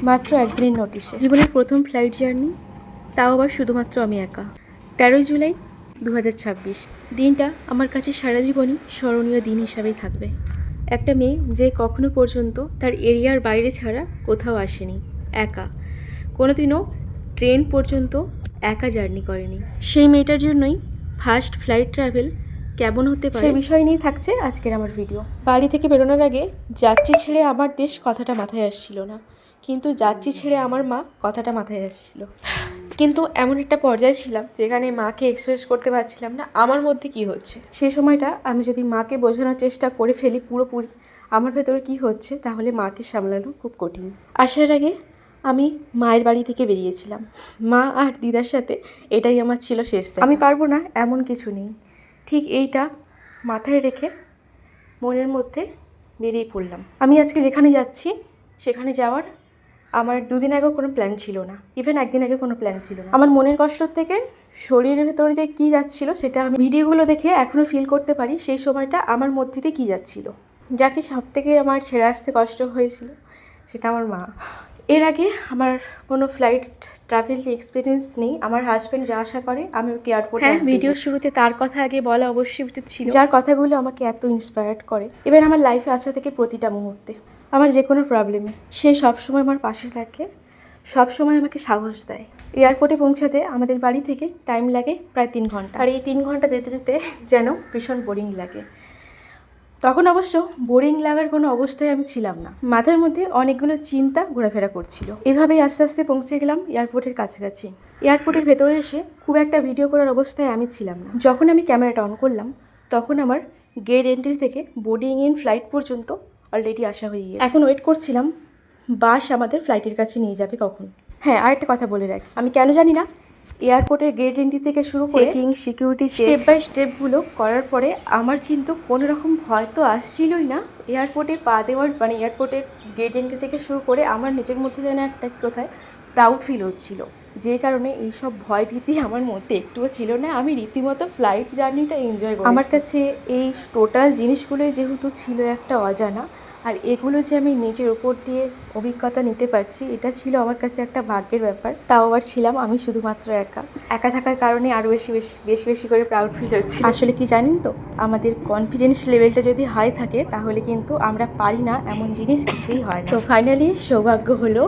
মাত্র একদিনের নোটিশে জীবনের প্রথম ফ্লাইট জার্নি, তাও আবার শুধুমাত্র আমি একা। 13 জুলাই 2026। দিনটা আমার কাছে সারা জীবনই স্মরণীয় দিন হিসাবেই থাকবে। একটা মেয়ে যে কখনো পর্যন্ত তার এরিয়ার বাইরে ছাড়া কোথাও আসেনি, একা কোনোদিনও ট্রেন পর্যন্ত একা জার্নি করেনি, সেই মেয়েটার জন্যই ফার্স্ট ফ্লাইট ট্রাভেল কেমন হতে পারে সেই বিষয় নিয়েই থাকছে আজকের আমার ভিডিও। বাড়ি থেকে বেরোনোর আগে যাচ্ছি ছেড়ে আমার দেশ কথাটা মাথায় আসছিল না, কিন্তু যাচ্ছি ছেড়ে আমার মা কথাটা মাথায় আসছিল। কিন্তু এমন একটা পর্যায়ে ছিলাম যেখানে মাকে এক্সপ্রেস করতে পারছিলাম না আমার মধ্যে কি হচ্ছে। সেই সময়টা আমি যদি মাকে বোঝানোর চেষ্টা করে ফেলি পুরোপুরি আমার ভেতরে কি হচ্ছে, তাহলে মাকে সামলানো খুব কঠিন। আসার আগে আমি মায়ের বাড়ি থেকে বেরিয়েছিলাম, মা আর দিদার সাথে এটাই আমার ছিল শেষ দেখা। আমি পারবো না এমন কিছু নেই, ঠিক এইটা মাথায় রেখে মনের মধ্যে বেরিয়ে পড়লাম। আমি আজকে যেখানে যাচ্ছি সেখানে যাওয়ার আমার দুদিন আগেও কোনো প্ল্যান ছিল না, ইভেন একদিন আগে কোনো প্ল্যান ছিল না। আমার মনের কষ্ট থেকে শরীরের ভেতরে যে কী যাচ্ছিল সেটা আমি ভিডিওগুলো দেখে এখনও ফিল করতে পারি। সেই সময়টা আমার মধ্যে দিয়ে কী যাচ্ছিল, যাকে সব থেকে আমার ছেড়ে আসতে কষ্ট হয়েছিল সেটা আমার মা। এর আগে আমার কোনো ফ্লাইট ট্রাভেল এক্সপিরিয়েন্স নেই। আমার হাজব্যান্ড যা আশা করে আমি ওকে এয়ারপোর্টে, হ্যাঁ, ভিডিওর শুরুতে তার কথা আগে বলা অবশ্যই উচিত ছিল, যার কথাগুলো আমাকে এত ইন্সপায়ার্ড করে। এবার আমার লাইফে আসা থেকে প্রতিটা মুহূর্তে আমার যে কোনো প্রবলেমে সে সবসময় আমার পাশে থাকে, সবসময় আমাকে সাহস দেয়। এয়ারপোর্টে পৌঁছাতে আমাদের বাড়ি থেকে টাইম লাগে প্রায় 3 ঘন্টা, আর এই 3 ঘন্টা যেতে যেতে যেন ভীষণ বোরিং লাগে। তখন অবশ্য বোরিং লাগার কোনো অবস্থায় আমি ছিলাম না, মাথার মধ্যে অনেকগুলো চিন্তা ঘোরাফেরা করছিল। এভাবেই আস্তে আস্তে পৌঁছে গেলাম এয়ারপোর্টের কাছাকাছি। এয়ারপোর্টের ভেতরে এসে খুব একটা ভিডিও করার অবস্থায় আমি ছিলাম না। যখন আমি ক্যামেরাটা অন করলাম তখন আমার গেট এন্ট্রি থেকে বোর্ডিং ইন ফ্লাইট পর্যন্ত অলরেডি আসা হয়ে গিয়েছে। এখন ওয়েট করছিলাম বাস আমাদের ফ্লাইটের কাছে নিয়ে যাবে কখন। হ্যাঁ, আরেকটা কথা বলে রাখি, আমি কেন জানি না এয়ারপোর্টের গেট এন্ট্রি থেকে শুরু করে চেকিং, সিকিউরিটি স্টেপ বাই স্টেপগুলো করার পরে আমার কিন্তু কোনো রকম ভয় তো আসছিলই না। এয়ারপোর্টে পা দেওয়ার মানে এয়ারপোর্টের গেট এন্ট্রি থেকে শুরু করে আমার নিজের মধ্যে যেন একটা কোথায় প্রাউড ফিল হচ্ছিল, যে কারণে এইসব ভয় ভীতি আমার মধ্যে একটুও ছিল না। আমি রীতিমতো ফ্লাইট জার্নিটা এনজয় করি। আমার কাছে এই টোটাল জিনিসগুলোই যেহেতু ছিল একটা অজানা, আর এগুলো যে আমি নিজের উপর দিয়ে অভিজ্ঞতা নিতে পারছি, এটা ছিল আমার কাছে একটা ভাগ্যের ব্যাপার। তাও আবার ছিলাম আমি শুধুমাত্র একা। একা থাকার কারণে আরও বেশি করে প্রাউড ফিল হচ্ছে। আসলে কি জানেন তো, আমাদের কনফিডেন্স লেভেলটা যদি হাই থাকে তাহলে কিন্তু আমরা পারি না এমন জিনিস কিছুই হয় না। তো ফাইনালি সৌভাগ্য হলো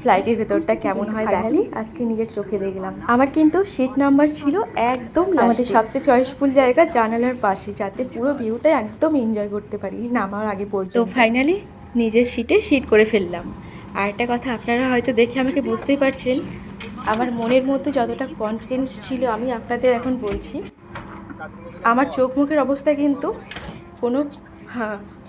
ফ্লাইটের ভেতরটা কেমন হয় ফাইনালি আজকে নিজের চোখে দেখলাম। আমার কিন্তু সিট নাম্বার ছিল একদম আমাদের সবচেয়ে চয়েসফুল জায়গা জানালার পাশে, যাতে পুরো ভিউটা একদম এনজয় করতে পারি নামার আগে পর্যন্ত। তো ফাইনালি নিজের সিট করে ফেললাম। আর একটা কথা আপনারা হয়তো দেখে আমাকে বুঝতেই পারছেন আমার মনের মধ্যে যতটা কনফিডেন্স ছিল আমি আপনাদের এখন বলছি। আমার চোখ মুখের অবস্থা কিন্তু কোনো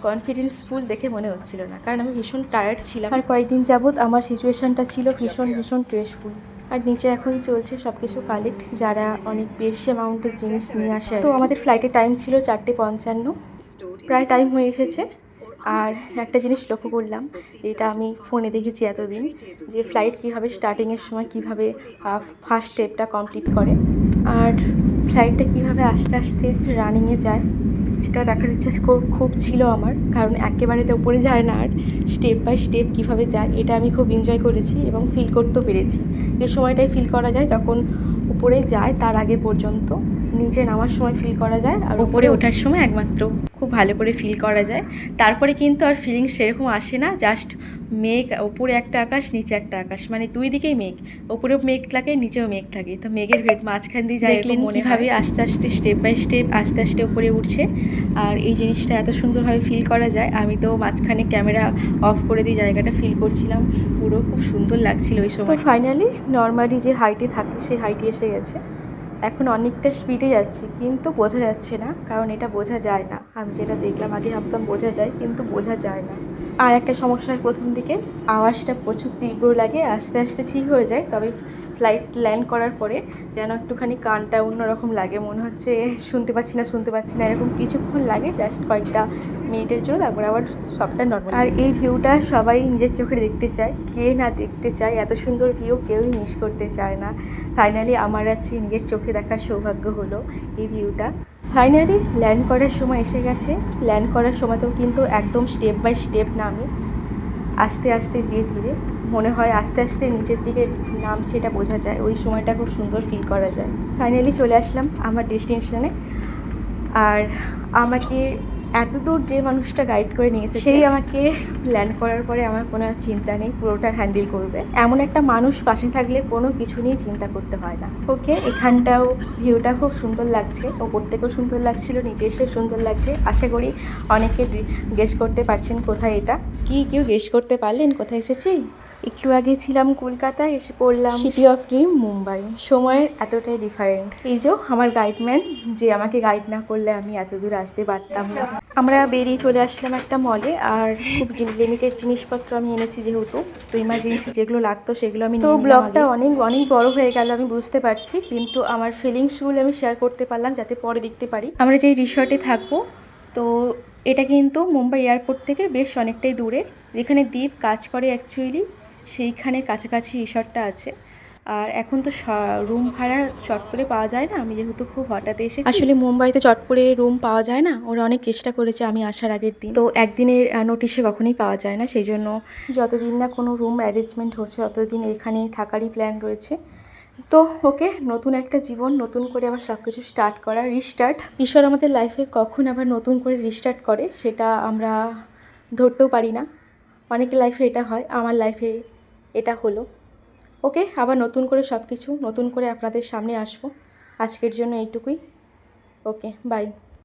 কনফিডেন্সফুল দেখে মনে হচ্ছিল না, কারণ আমি ভীষণ টায়ার্ড ছিলাম। আর কয়েকদিন যাবৎ আমার সিচুয়েশানটা ছিল ভীষণ স্ট্রেসফুল। আর নিচে এখন চলছে সব কিছু কালেক্ট, যারা অনেক বেশি অ্যামাউন্টের জিনিস নিয়ে আসে। তো আমাদের ফ্লাইটের টাইম ছিল 4:55, প্রায় টাইম হয়ে এসেছে। আর একটা জিনিস লক্ষ্য করলাম, এটা আমি ফোনে দেখেছি এতদিন, যে ফ্লাইট কীভাবে স্টার্টিংয়ের সময় কীভাবে ফার্স্ট স্টেপটা কমপ্লিট করে আর ফ্লাইটটা কীভাবে আস্তে আস্তে রানিংয়ে যায়, সেটা দেখার ইচ্ছা খুব ছিল আমার। কারণ একেবারে তো উপরে যায় না, আর স্টেপ বাই স্টেপ কীভাবে যায় এটা আমি খুব এনজয় করেছি এবং ফিল করতেও পেরেছি। এই সময়টাই ফিল করা যায় যখন উপরে যায়, তার আগে পর্যন্ত নিচে নামার সময় ফিল করা যায়, আর উপরে ওঠার সময় একমাত্র খুব ভালো করে ফিল করা যায়। তারপরে কিন্তু আর ফিলিংস সেরকম আসে না, জাস্ট মেঘ, উপরে একটা আকাশ নিচে একটা আকাশ, মানে দুই দিকেই মেঘ, উপরেও মেঘ থাকে নিচেও মেঘ থাকে। তো মেঘের মাঝখান দিয়ে যায় মনেভাবে আস্তে আস্তে স্টেপ বাই স্টেপ আস্তে আস্তে উপরে উঠছে, আর এই জিনিসটা এত সুন্দরভাবে ফিল করা যায়। আমি তো মাঝখানে ক্যামেরা অফ করে দিয়ে জায়গাটা ফিল করছিলাম, পুরো খুব সুন্দর লাগছিল ওই সময়। তো ফাইনালি নর্মালি যে হাইটে থাকে সেই হাইটে এসে গেছে। এখন অনেকটা স্পিডে যাচ্ছি কিন্তু বোঝা যাচ্ছে না, কারণ এটা বোঝা যায় না। আমি যেটা দেখলাম আগে ভাবতাম বোঝা যায়, কিন্তু বোঝা যায় না। আর একটা সমস্যার প্রথম দিকে আওয়াজটা প্রচুর তীব্র লাগে, আস্তে আস্তে ঠিক হয়ে যায়, তবে ফ্লাইট ল্যান্ড করার পরে যেন একটুখানি কানটা অন্যরকম লাগে, মনে হচ্ছে শুনতে পাচ্ছি না এরকম কিছুক্ষণ লাগে, জাস্ট কয়েকটা মিনিটের জন্য, তারপরে আবার সবটা নর্মাল। আর এই ভিউটা সবাই নিজের চোখে দেখতে চায়, কে না দেখতে চায়, এত সুন্দর ভিউ কেউই মিস করতে চায় না। ফাইনালি আমার আজকে নিজের চোখে দেখার সৌভাগ্য হলো এই ভিউটা। ফাইনালি ল্যান্ড করার সময় এসে গেছে। ল্যান্ড করার সময়তেও কিন্তু একদম স্টেপ বাই স্টেপ নামে, আস্তে আস্তে ধীরে ধীরে মনে হয় আস্তে আস্তে নিচের দিকে নামছে, এটা বোঝা যায়। ওই সময়টা খুব সুন্দর ফিল করা যায়। ফাইনালি চলে আসলাম আমার ডেস্টিনেশনে। আর আমাকে এত দূর যে মানুষটা গাইড করে নিয়ে এসেছে, সেই আমাকে ল্যান্ড করার পরে আমার কোনো চিন্তা নেই, পুরোটা হ্যান্ডেল করবে। এমন একটা মানুষ পাশে থাকলে কোনো কিছু নিয়ে চিন্তা করতে হয় না। ওকে, এখানটাও ভিউটা খুব সুন্দর লাগছে, ওপর থেকেও সুন্দর লাগছিল, নিচে এসেও সুন্দর লাগছে। আশা করি অনেকে গেস করতে পারছেন কোথায় এটা। কি কেউ গেস করতে পারলেন কোথায় এসেছি? একটু আগে ছিলাম কলকাতায়, এসে পড়লাম সিটি অফ ড্রিম মুম্বাই। সময়ের এতটাই ডিফারেন্ট। এই যে আমার গাইডম্যান, যে আমাকে গাইড না করলে আমি এত দূর আসতে পারতাম না। আমরা বেরিয়ে চলে আসলাম একটা মলে, আর খুব লিমিটেড জিনিসপত্র আমি এনেছি, যেহেতু তো ইমার্জেন্সি যেগুলো লাগতো সেগুলো আমি। তো ব্লগটা অনেক অনেক বড় হয়ে গেল আমি বুঝতে পারছি, কিন্তু আমার ফিলিংসগুলো আমি শেয়ার করতে পারলাম যাতে পরে দেখতে পারি। আমরা যেই রিসর্টে থাকবো, তো এটা কিন্তু মুম্বাই এয়ারপোর্ট থেকে বেশ অনেকটাই দূরে। যেখানে দ্বীপ কাজ করে অ্যাকচুয়ালি সেইখানে কাছাকাছি রিসর্টটা আছে। আর এখন তো রুম ভাড়া চট করে পাওয়া যায় না, আমি যেহেতু খুব হঠাৎ এসেছি। আসলে মুম্বাইতে চট করে রুম পাওয়া যায় না, ওরা অনেক চেষ্টা করেছে আমি আসার আগের দিন, তো একদিনের নোটিশে কখনোই পাওয়া যায় না। সেই জন্য যতদিন না কোনো রুম অ্যারেঞ্জমেন্ট হচ্ছে ততদিন এখানে থাকারই প্ল্যান রয়েছে। তো ওকে, নতুন একটা জীবন, নতুন করে আবার সব কিছু স্টার্ট করা, রিস্টার্ট। ঈশ্বর আমাদের লাইফে কখন আবার নতুন করে রিস্টার্ট করে সেটা আমরা ধরতেও পারি না। অনেকের লাইফে এটা হয়, আমার লাইফে এটা হলো। ওকে, আবার নতুন করে সব কিছু নতুন করে আপনাদের সামনে আসবো। আজকের জন্য এইটুকুই। ওকে, বাই।